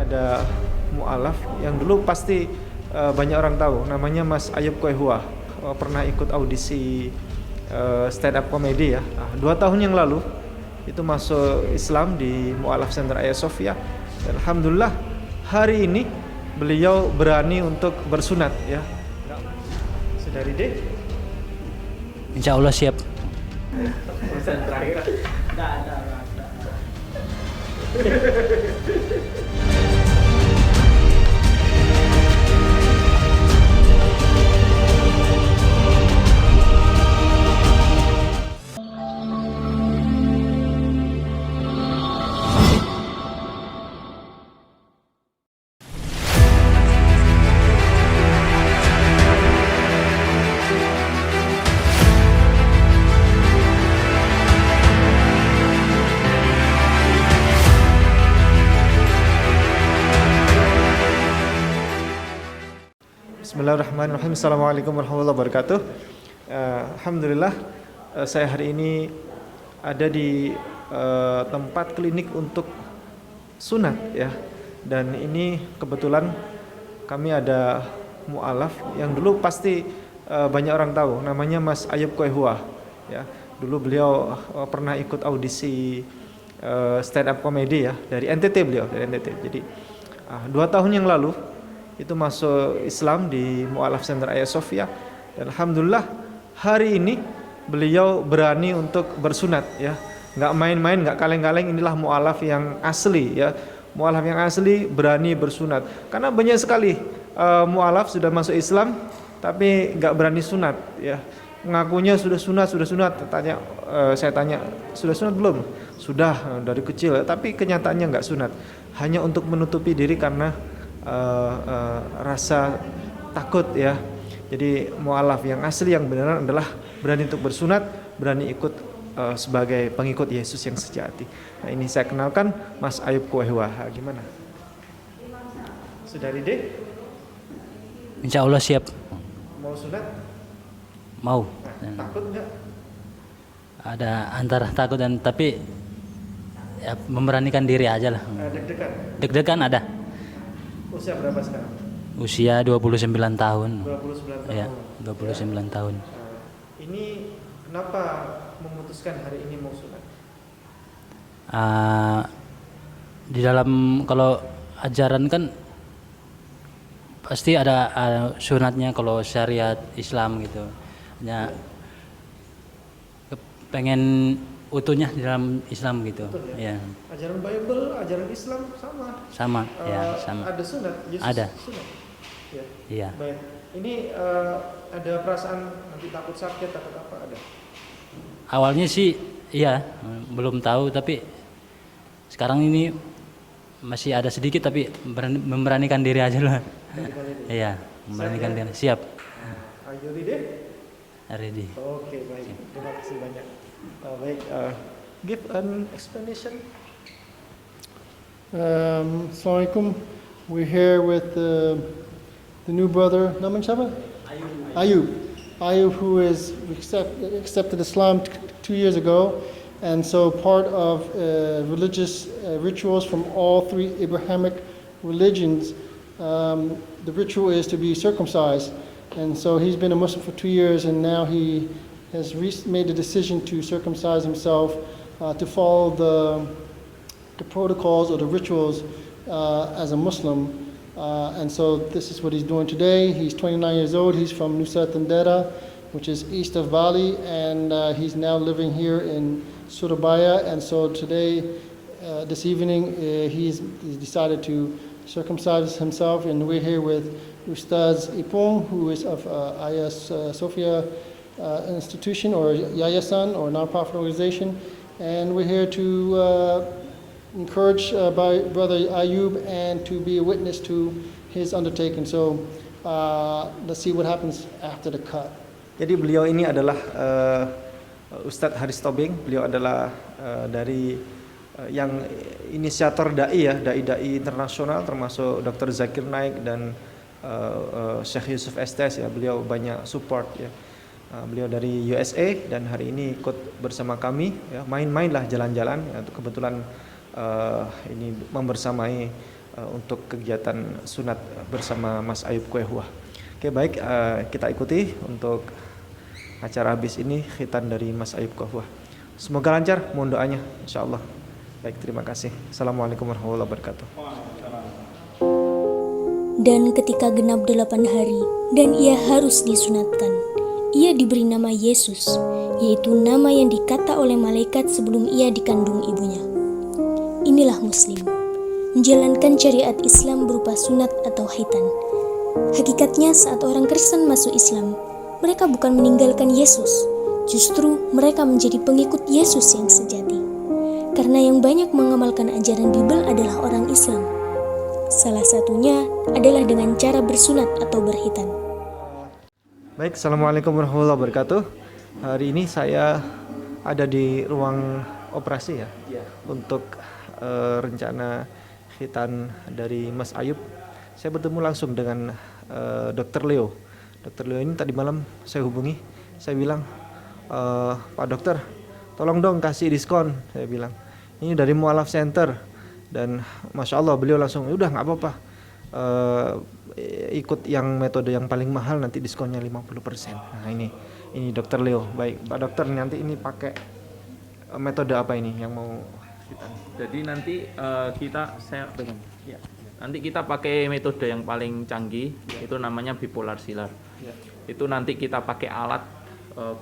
ada mualaf yang dulu pasti banyak orang tahu, namanya Mas Ayub Koehua. Pernah ikut audisi stand up comedy ya. 2 tahun yang lalu itu masuk Islam di Mualaf Center Hagia Sophia. Dan alhamdulillah hari ini beliau berani untuk bersunat ya. Saudari D, Insya Allah siap. pesan terakhir. Bismillahirrahmanirrahim. Assalamualaikum warahmatullahi wabarakatuh. Alhamdulillah saya hari ini ada di tempat klinik untuk sunat ya. Dan ini kebetulan kami ada mualaf yang dulu pasti banyak orang tahu, namanya Mas Ayub Koehua ya. Dulu beliau pernah ikut audisi stand up comedy ya dari NTT, beliau dari NTT. Jadi 2 tahun yang lalu itu masuk Islam di Mualaf Center Hagia Sophia. Dan alhamdulillah hari ini beliau berani untuk bersunat ya. Nggak main-main, nggak kaleng-kaleng. Inilah mualaf yang asli ya. Mualaf yang asli berani bersunat. Karena banyak sekali mualaf sudah masuk Islam tapi nggak berani sunat ya. Ngakunya sudah sunat. Saya tanya, sudah sunat belum? Sudah, dari kecil. Tapi kenyataannya nggak sunat. Hanya untuk menutupi diri karena rasa takut ya. Jadi mualaf yang asli yang benar adalah berani untuk bersunat, berani ikut sebagai pengikut Yesus yang sejati. Nah, ini saya kenalkan Mas Ayub Koehua. Gimana? Saudari D, Insya Allah siap. mau sunat? Mau. Takut nggak? Ada antara takut dan tapi ya, memberanikan diri aja lah. Deg-degan? Deg-degan ada. Usia berapa sekarang? Usia 29 tahun. 29 tahun. Ya, 29 tahun. Ini kenapa memutuskan hari ini mau sunat? Di dalam kalau ajaran kan pasti ada sunatnya kalau syariat Islam gitu. Ya, pengen utuhnya di dalam Islam gitu. Betul, ya. Ajaran Bible, ajaran Islam sama. Sama, ya, sama. Ada sunat, Yesus Ada. sunat. Ya. Iya. Baik. Ini ada perasaan nanti takut sakit atau apa ada? Awalnya sih iya, belum tahu tapi sekarang ini masih ada sedikit tapi memberanikan diri aja lah. Iya, memberanikan diri. Siap. Are you ready? Ready. Oke, baik. Terima kasih banyak. Baik, give an explanation. Assalamualaikum. We're here with the new brother, Naman Shaba? Ayub, who is accepted Islam 2 years ago, and so part of religious rituals from all 3 Abrahamic religions, the ritual is to be circumcised. And so he's been a Muslim for 2 years, and now he has made the decision to circumcise himself, to follow the protocols or the rituals as a Muslim. And so this is what he's doing today. He's 29 years old. He's from Nusa Tenggara, which is east of Bali, and he's now living here in Surabaya. And so today, this evening, he's decided to circumcise himself, and we're here with Ustaz Ipung, who is of Hagia Sophia institution or Yayasan or nonprofit organization, and we're here to encourage by Brother Ayub and to be a witness to his undertaking. So let's see what happens after the cut. Jadi beliau ini adalah Ustadz Haris Tobing. Beliau adalah dari yang inisiator dai internasional, termasuk Dr. Zakir Naik dan Syekh Yusuf Estes ya. Beliau banyak support ya. Beliau dari USA dan hari ini ikut bersama kami ya, main-mainlah jalan-jalan ya. Kebetulan ini membersamai untuk kegiatan sunat bersama Mas Ayub Kuehua. Oke, baik, kita ikuti untuk acara habis ini khitan dari Mas Ayub Kuehua. Semoga lancar, mohon doanya insyaallah. Baik, terima kasih. Assalamualaikum warahmatullahi wabarakatuh. Dan ketika genap 8 hari dan ia harus disunatkan, ia diberi nama Yesus, yaitu nama yang dikata oleh malaikat sebelum ia dikandung ibunya. Inilah Muslim, menjalankan syariat Islam berupa sunat atau khitan. Hakikatnya saat orang Kristen masuk Islam, mereka bukan meninggalkan Yesus, justru mereka menjadi pengikut Yesus yang sejati. Karena yang banyak mengamalkan ajaran Bible adalah orang Islam. Salah satunya adalah dengan cara bersunat atau berkhitan. Baik, assalamualaikum warahmatullahi wabarakatuh. Hari ini saya ada di ruang operasi ya, untuk rencana khitan dari Mas Ayub. Saya bertemu langsung dengan Dr. Leo. Dr. Leo ini tadi malam saya hubungi, saya bilang, Pak Dokter, tolong dong kasih diskon. Saya bilang, ini dari Mu'alaf Center. Dan Masya Allah beliau langsung, udah nggak apa-apa, ikut yang metode yang paling mahal nanti diskonnya 50%. Nah ini Dokter Leo. Baik Pak Dokter, nanti ini pakai metode apa ini yang mau kita? Jadi nanti nanti kita pakai metode yang paling canggih, itu namanya bipolar sealer. Itu nanti kita pakai alat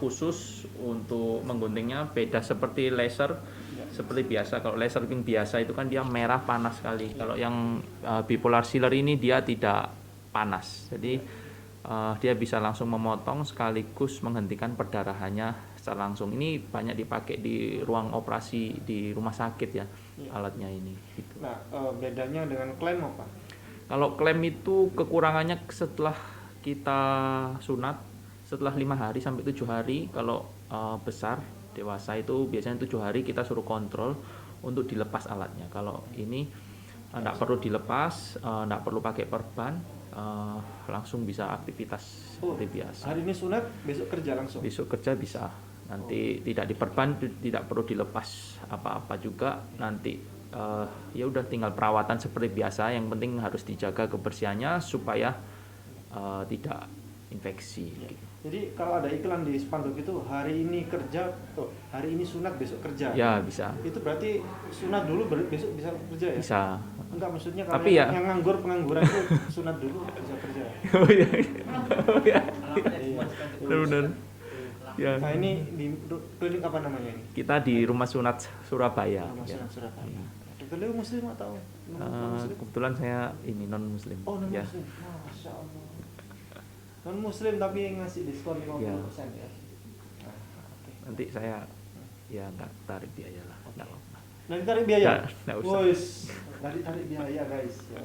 khusus untuk mengguntingnya, beda seperti laser. Seperti biasa, kalau laser pink biasa itu kan dia merah panas sekali. Kalau yang bipolar sealer ini dia tidak panas. Jadi dia bisa langsung memotong sekaligus menghentikan perdarahannya secara langsung. Ini banyak dipakai di ruang operasi di rumah sakit ya, alatnya ini. Gitu. Nah, bedanya dengan klaim apa? Kalau klaim itu kekurangannya setelah kita sunat, setelah 5 hari sampai 7 hari, kalau besar dewasa itu biasanya 7 hari kita suruh kontrol untuk dilepas alatnya. Kalau ini tidak perlu dilepas, tidak perlu pakai perban, langsung bisa aktivitas seperti biasa. Hari ini sunat, besok kerja langsung? Besok kerja bisa, nanti tidak diperban, tidak perlu dilepas apa-apa juga. Nanti ya udah tinggal perawatan seperti biasa, yang penting harus dijaga kebersihannya supaya tidak infeksi. Gitu. Jadi kalau ada iklan di spanduk itu hari ini kerja, hari ini sunat besok kerja. Ya bisa. Itu berarti sunat dulu besok bisa kerja ya? Bisa. Enggak, maksudnya kalau Tapi yang, ya, yang pengangguran itu sunat dulu bisa kerja. Oh iya. Oh iya. Benar-benar. Ya. Nah ini di klinik apa namanya ini? Kita di Rumah Sunat Surabaya. Rumah Ya. Sunat Surabaya. Dokter Leo Muslim atau non-Muslim? Kebetulan saya ini non Muslim. Oh non Ya. Muslim. Masya Allah. Non Muslim tapi ngasih diskon 50% ya. Nah, okay. Nanti saya ya nggak tarik biaya lah. Nggak apa-apa. Nanti tarik biaya? Nggak usah. Wis, tarik biaya guys. Ya.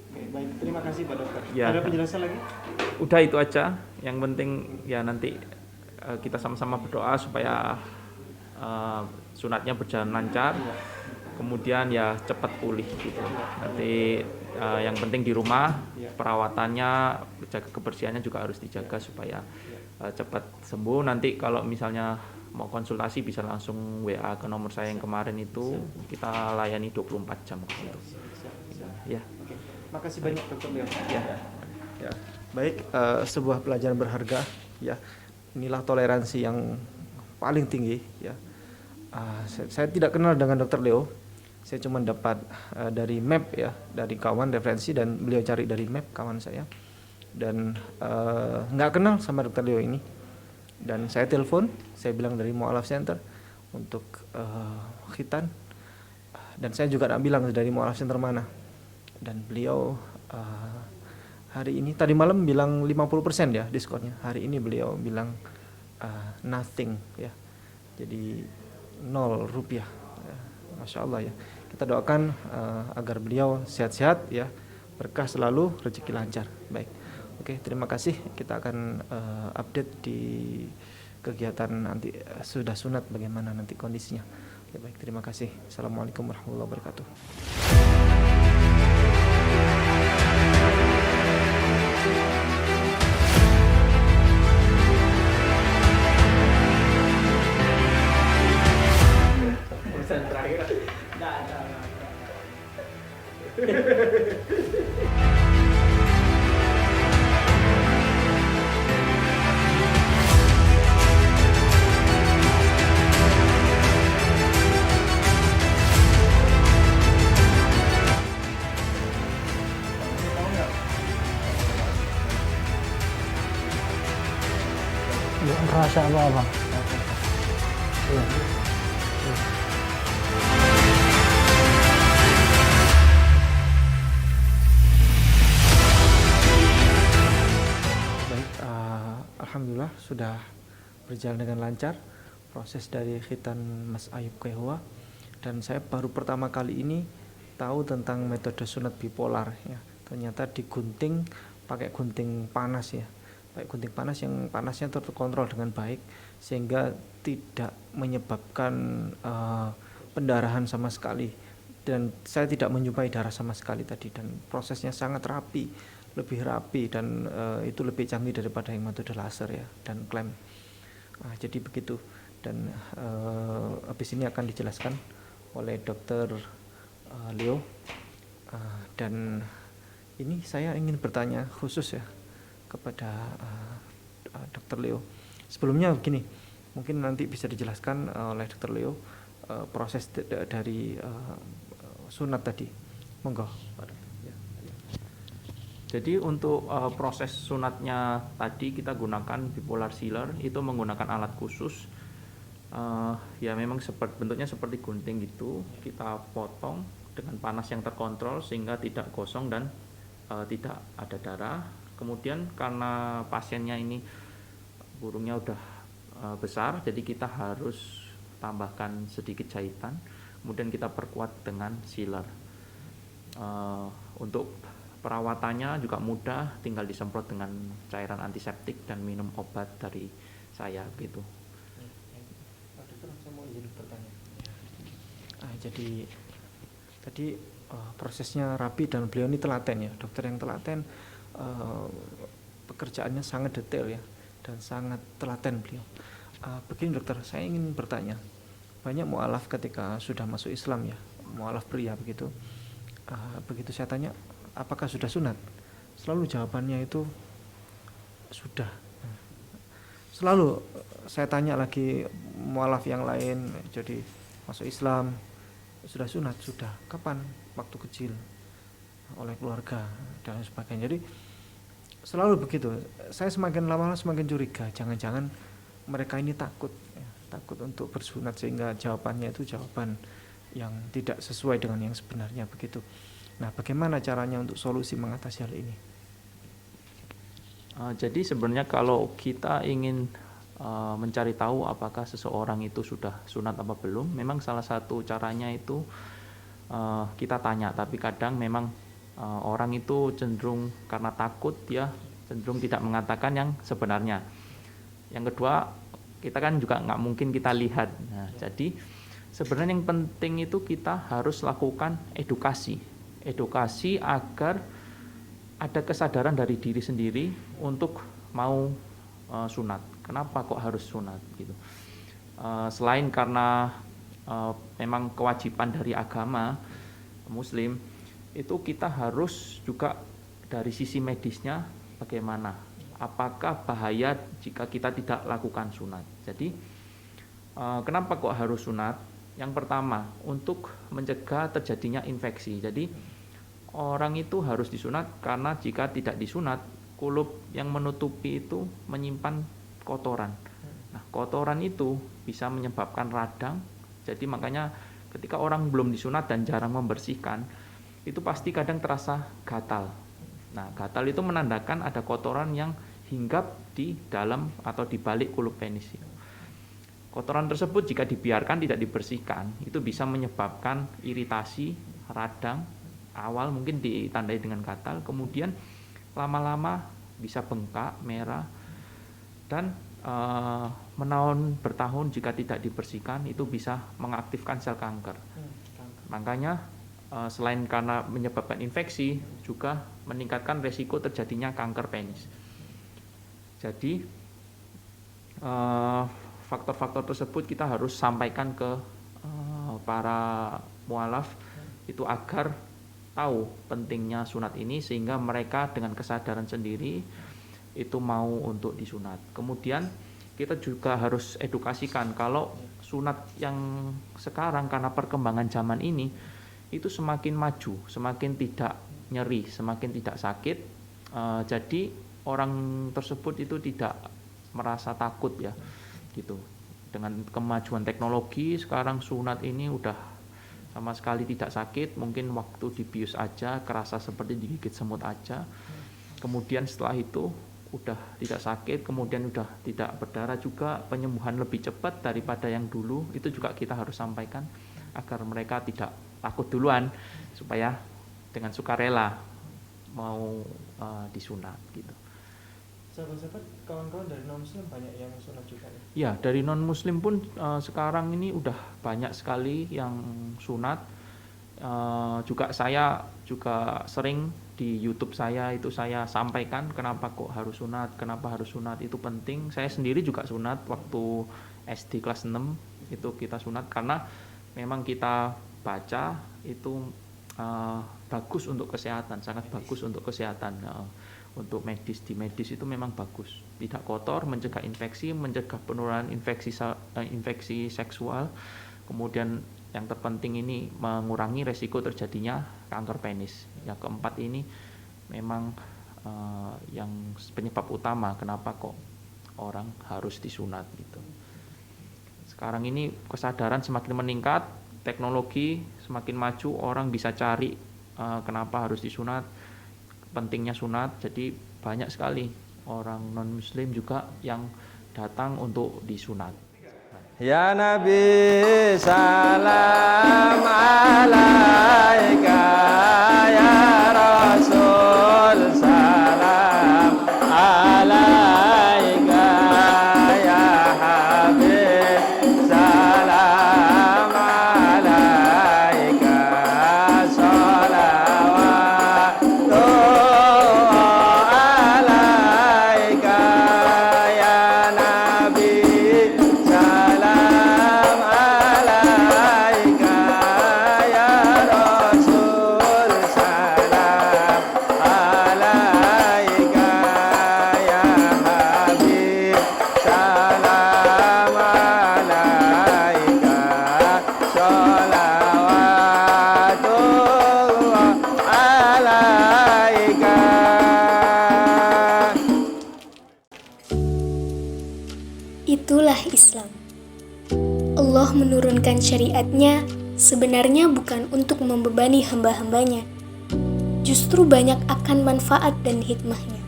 Oke, baik. Terima kasih Pak Dokter. Ya. Ada penjelasan lagi? Udah itu aja. Yang penting ya nanti kita sama-sama berdoa supaya sunatnya berjalan lancar. Kemudian ya cepat pulih gitu. Nanti yang penting di rumah perawatannya, jaga kebersihannya juga harus dijaga supaya cepat sembuh. Nanti kalau misalnya mau konsultasi bisa langsung WA ke nomor saya yang kemarin itu, kita layani 24 jam gitu. Ya. Oke. Makasih banyak Dokter Leo. Ya. Ya. Baik, sebuah pelajaran berharga ya. Inilah toleransi yang paling tinggi ya. Saya tidak kenal dengan Dokter Leo. Saya cuma dapat dari map ya, dari kawan referensi, dan beliau cari dari map kawan saya. Dan nggak kenal sama Dokter Leo ini. Dan saya telepon, saya bilang dari Mu'alaf Center untuk khitan. Dan saya juga nggak bilang dari Mu'alaf Center mana. Dan beliau hari ini, tadi malam bilang 50% ya diskonnya. Hari ini beliau bilang nothing ya. Jadi 0 rupiah. Masya Allah ya. Kita doakan agar beliau sehat-sehat ya, berkah selalu, rezeki lancar. Baik. Oke, terima kasih. Kita akan update di kegiatan nanti sudah sunat bagaimana nanti kondisinya. Oke, baik, terima kasih. Assalamualaikum warahmatullahi wabarakatuh. Nggak merasa apa-apa. Baik, alhamdulillah sudah berjalan dengan lancar proses dari khitan Mas Ayub Kehua, dan saya baru pertama kali ini tahu tentang metode sunat bipolar ya. Ternyata digunting pakai gunting panas ya. Pakai gunting panas yang panasnya terkontrol dengan baik sehingga tidak menyebabkan pendarahan sama sekali, dan saya tidak menjumpai darah sama sekali tadi, dan prosesnya sangat rapi, lebih rapi, dan itu lebih canggih daripada yang metode laser ya dan klem. Jadi begitu, dan habis ini akan dijelaskan oleh Dr. Leo, dan ini saya ingin bertanya khusus ya kepada Dr. Leo. Sebelumnya begini, mungkin nanti bisa dijelaskan oleh Dr. Leo proses dari sunat tadi. Monggo. Jadi untuk proses sunatnya tadi kita gunakan bipolar sealer, itu menggunakan alat khusus. Ya memang bentuknya seperti gunting gitu. Kita potong dengan panas yang terkontrol sehingga tidak gosong dan tidak ada darah. Kemudian karena pasiennya ini burungnya udah besar, jadi kita harus tambahkan sedikit jahitan. Kemudian kita perkuat dengan sealer. Untuk perawatannya juga mudah, tinggal disemprot dengan cairan antiseptik dan minum obat dari saya gitu. Dokter, saya mau izin bertanya. Jadi tadi prosesnya rapi dan beliau ini telaten ya, dokter yang telaten, pekerjaannya sangat detail ya dan sangat telaten beliau. Begini dokter, saya ingin bertanya, banyak mualaf ketika sudah masuk Islam ya, mualaf pria begitu. Begitu saya tanya, apakah sudah sunat? Selalu jawabannya itu sudah. Selalu saya tanya lagi mualaf yang lain, jadi masuk Islam sudah sunat, sudah. Kapan? Waktu kecil, oleh keluarga dan sebagainya. Jadi selalu begitu. Saya semakin lama semakin curiga, jangan-jangan mereka ini takut untuk bersunat sehingga jawabannya itu jawaban yang tidak sesuai dengan yang sebenarnya begitu. Nah, bagaimana caranya untuk solusi mengatasi hal ini? Jadi sebenarnya kalau kita ingin mencari tahu apakah seseorang itu sudah sunat apa belum, memang salah satu caranya itu kita tanya. Tapi kadang memang orang itu cenderung karena takut ya, cenderung tidak mengatakan yang sebenarnya. Yang kedua, kita kan juga nggak mungkin kita lihat. Nah, jadi sebenarnya yang penting itu kita harus lakukan edukasi agar ada kesadaran dari diri sendiri untuk mau sunat. Kenapa kok harus sunat gitu? Selain karena memang kewajiban dari agama Muslim, itu kita harus juga dari sisi medisnya bagaimana? Apakah bahaya jika kita tidak lakukan sunat? Jadi kenapa kok harus sunat? Yang pertama, untuk mencegah terjadinya infeksi. Jadi orang itu harus disunat karena jika tidak disunat, kulup yang menutupi itu menyimpan kotoran. Nah, kotoran itu bisa menyebabkan radang. Jadi makanya ketika orang belum disunat dan jarang membersihkan, itu pasti kadang terasa gatal. Nah, gatal itu menandakan ada kotoran yang hinggap di dalam atau di balik kulup penis. Kotoran tersebut jika dibiarkan tidak dibersihkan, itu bisa menyebabkan iritasi, radang. Awal mungkin ditandai dengan gatal, kemudian lama-lama bisa bengkak, merah, dan menahun bertahun jika tidak dibersihkan itu bisa mengaktifkan sel kanker. Makanya selain karena menyebabkan infeksi, juga meningkatkan resiko terjadinya kanker penis. Jadi faktor-faktor tersebut kita harus sampaikan ke para mualaf itu agar tahu pentingnya sunat ini sehingga mereka dengan kesadaran sendiri itu mau untuk disunat. Kemudian kita juga harus edukasikan kalau sunat yang sekarang karena perkembangan zaman ini itu semakin maju, semakin tidak nyeri, semakin tidak sakit. Jadi orang tersebut itu tidak merasa takut ya, gitu. Dengan kemajuan teknologi sekarang sunat ini udah sama sekali tidak sakit, mungkin waktu dibius aja kerasa seperti digigit semut aja. Kemudian setelah itu udah tidak sakit, kemudian udah tidak berdarah juga, penyembuhan lebih cepat daripada yang dulu. Itu juga kita harus sampaikan agar mereka tidak takut duluan, supaya dengan sukarela mau disunat gitu. Sahabat-sahabat, kawan-kawan dari non-muslim banyak yang sunat juga ya? Ya, dari non-muslim pun sekarang ini udah banyak sekali yang sunat. Juga saya juga sering di YouTube saya itu saya sampaikan kenapa kok harus sunat, kenapa harus sunat, itu penting. Saya sendiri juga sunat waktu SD kelas 6 itu kita sunat karena memang kita baca itu bagus untuk kesehatan, sangat bagus untuk kesehatan. Untuk medis, di medis itu memang bagus, tidak kotor, mencegah infeksi, mencegah penularan infeksi seksual, kemudian yang terpenting ini mengurangi resiko terjadinya kanker penis. Yang keempat ini memang yang penyebab utama kenapa kok orang harus disunat gitu. Sekarang ini kesadaran semakin meningkat, teknologi semakin maju, orang bisa cari kenapa harus disunat, pentingnya sunat. Jadi banyak sekali orang non muslim juga yang datang untuk disunat. Ya Nabi salam alaika, ya Rasul salam alaika, ya Habib salam alaika, salawatu alaika, ya Nabi salam alaika, ya Rasul salam alaika, ya Habib salam alaika, sholawatullah alaika. Itulah Islam. Allah menurunkan syariatnya sebenarnya bukan untuk membebani hamba-hambanya. Justru banyak akan manfaat dan hikmahnya.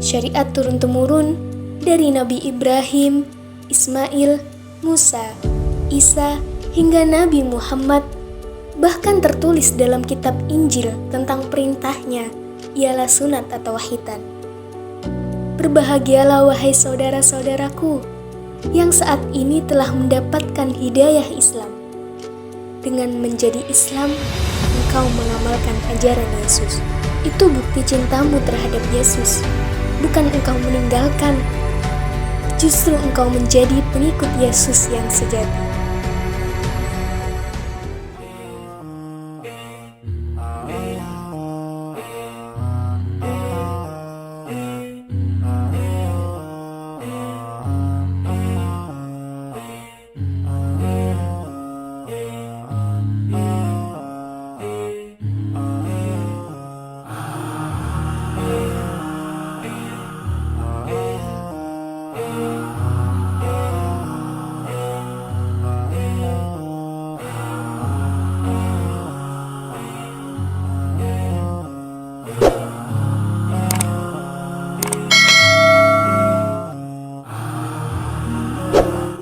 Syariat turun-temurun dari Nabi Ibrahim, Ismail, Musa, Isa, hingga Nabi Muhammad. Bahkan tertulis dalam kitab Injil tentang perintahnya ialah sunat atau khitan. Berbahagialah wahai saudara-saudaraku yang saat ini telah mendapatkan hidayah Islam. Dengan menjadi Islam, engkau mengamalkan ajaran Yesus. Itu bukti cintamu terhadap Yesus. Bukan engkau meninggalkan, justru engkau menjadi pengikut Yesus yang sejati.